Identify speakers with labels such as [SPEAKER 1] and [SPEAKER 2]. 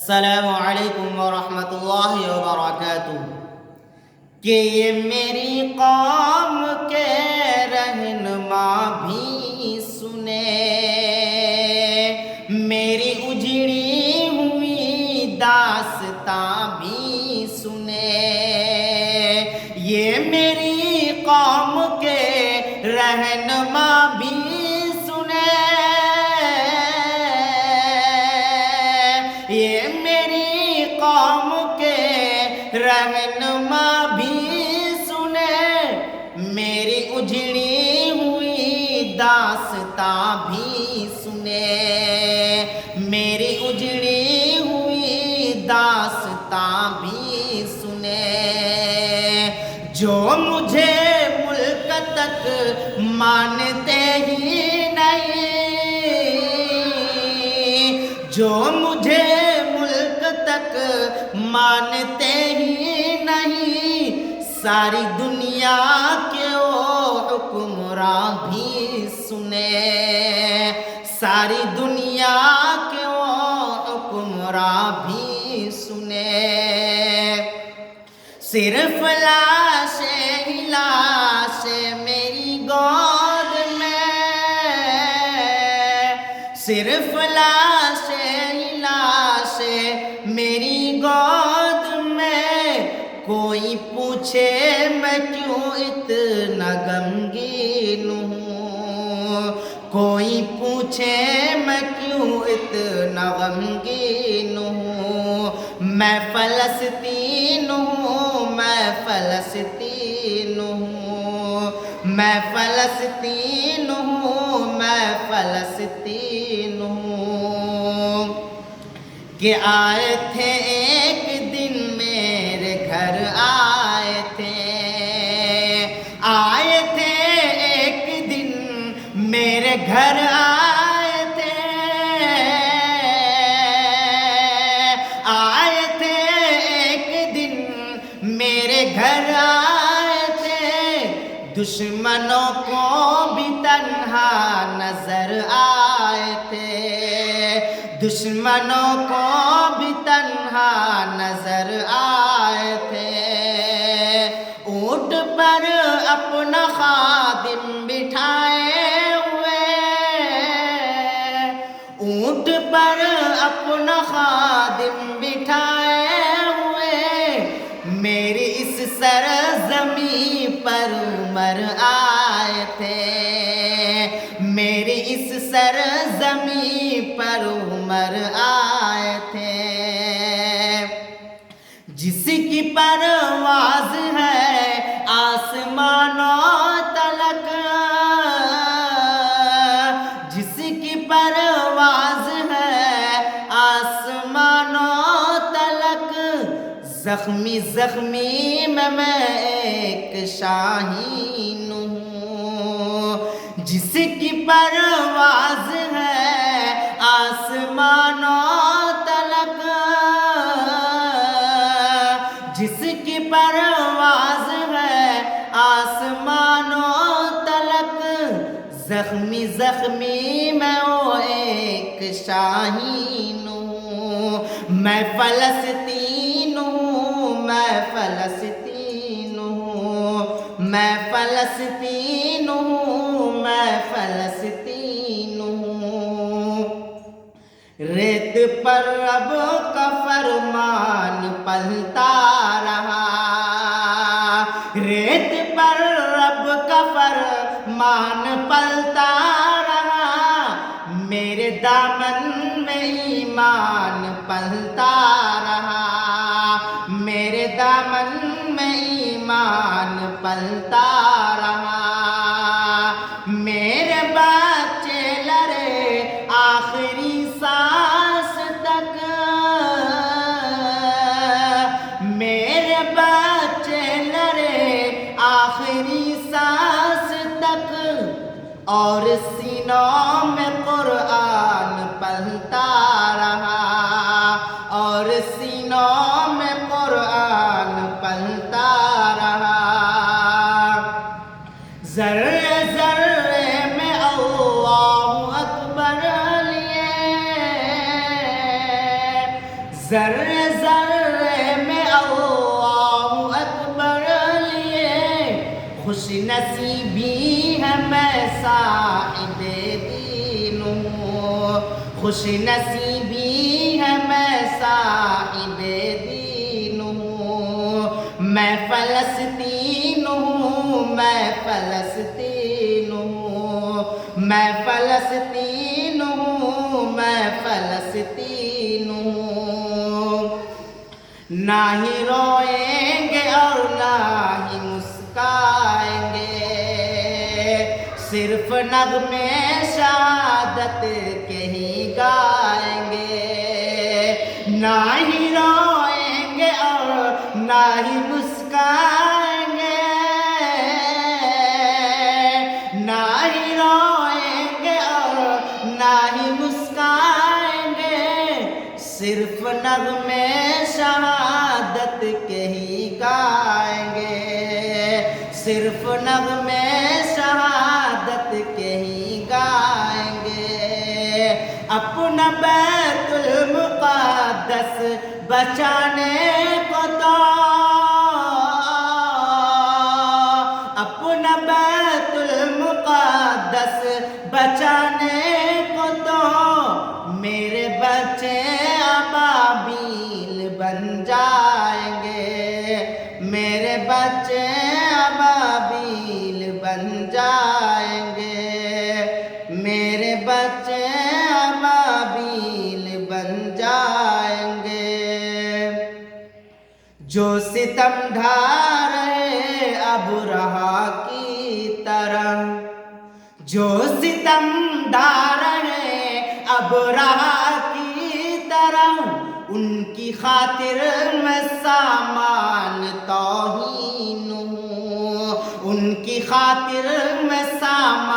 [SPEAKER 1] अस्सलामु अलैकुम वरहमतुल्लाहि वबरकातुह। कि ये मेरी कौम के रहनुमा भी सुने, मेरी उजड़ी हुई दास्तां भी सुने। ये मेरी कौम के रहनुमा भी सुने, ये मेरी कौम के रहनुमा भी सुने, मेरी उजड़ी हुई दास्तां भी सुने, मेरी उजड़ी हुई दास्तां भी सुने। जो मुझे मुल्क तक मानते ही नहीं, जो मुझे मुल्क तक मानते ही नहीं, सारी दुनिया के वो हुक्मरान भी सुने, सारी दुनिया के वो हुक्मरान भी सुने। सिर्फ लाशें ही लाशें मेरी गोद में, सिर्फ लाशें ही लाशें मेरी गोद में। कोई पूछे मैं क्यों इतना गमगीन हूँ, कोई पूछे मैं क्यों इतना गमगीन हूँ। मैं फ़लस्तीन हूँ, मैं फ़लस्तीन हूँ, मैं फ़लस्तीन हूँ, मैं फ़लस्तीन हूँ। कि आए थे एक दिन मेरे घर आए थे, आए थे एक दिन मेरे घर आए थे, आए थे एक दिन मेरे घर आए थे। दुश्मनों को भी तन्हा नजर आए थे, दुश्मनों को भी तन्हा नजर आए थे। ऊंट पर अपना खादिम बिठाए हुए, ऊंट पर अपना खादिम बिठाए हुए, मेरी इस सरज़मीं पर उमर आए थे, मेरी इस सरज़मीं पर उमर आए थे। जिसकी परवाज़ है आसमानों तलक, जिसकी परवाज़ है आसमानों तलक, ज़ख्मी ज़ख्मी मैं एक शाहीन हूँ। जिसकी परवाज़ है आसमानों तलक, जिसकी परवाज़ है आसमानों तलक, ज़ख्मी ज़ख्मी मैं वो एक शाहीन हूँ। मैं फ़लस्तीन हूँ, मैं फ़लस्तीन हूँ, मैं फ़लस्तीन हूँ, मैं फ़लस्तीन हूँ। रेत पर रब का फरमान पलता रहा, रेत पर रब का फरमान पलता रहा, मेरे दामन में ईमान पलता रहा, मेरे दामन में ईमान पलता रहा। मेरे बच्चे लड़े आखिरी सांस तक, मेरे बच्चे लड़े आखिरी सांस तक, और सीनों में कुरान पलता रहा, और सीनों में कुरान पलता रहा। ज़र्रे ज़र्रे में अल्लाहु अकबर लिए, ज़र्रे ज़र्रे में अल्लाहु अकबर लिए खुश नसीबी है मैं साहिबे दीन हूँ, खुश नसीबी है मैं साहिबे दीन हूँ। मैं फ़लस्तीन हूँ, मैं फ़लस्तीन हूँ, मैं फ़लस्तीन हूँ, मैं फ़लस्तीन हूँ। ना ही रोएंगे और ना ही मुस्काएंगे, सिर्फ नग़्मे शहादत के ही गाएंगे। ना ही रोएंगे और ना ही मुस्काएंगे, ना ही रोएंगे और ना ही मुस्काएंगे, सिर्फ नग़्मे शहादत के ही गाएंगे, सिर्फ नग़्मे शहादत के ही गाएंगे। अपना बैतुल मुक़द्दस बचाने को तो, अपना बैतुल मुक़द्दस बचाने को तो मेरे बच्चे अबाबील बन जाएंगे, मेरे बच्चे अबाबील बन जाएंगे, मेरे बच्चे अबाबील बन जाएंगे। जो सितम ढा रहे अबरहा की तरह, जो सितम ढा रहे अबरहा की तरह, उनकी खातिर मैं सामान तौहीन हूँ, उनकी खातिर मैं सामान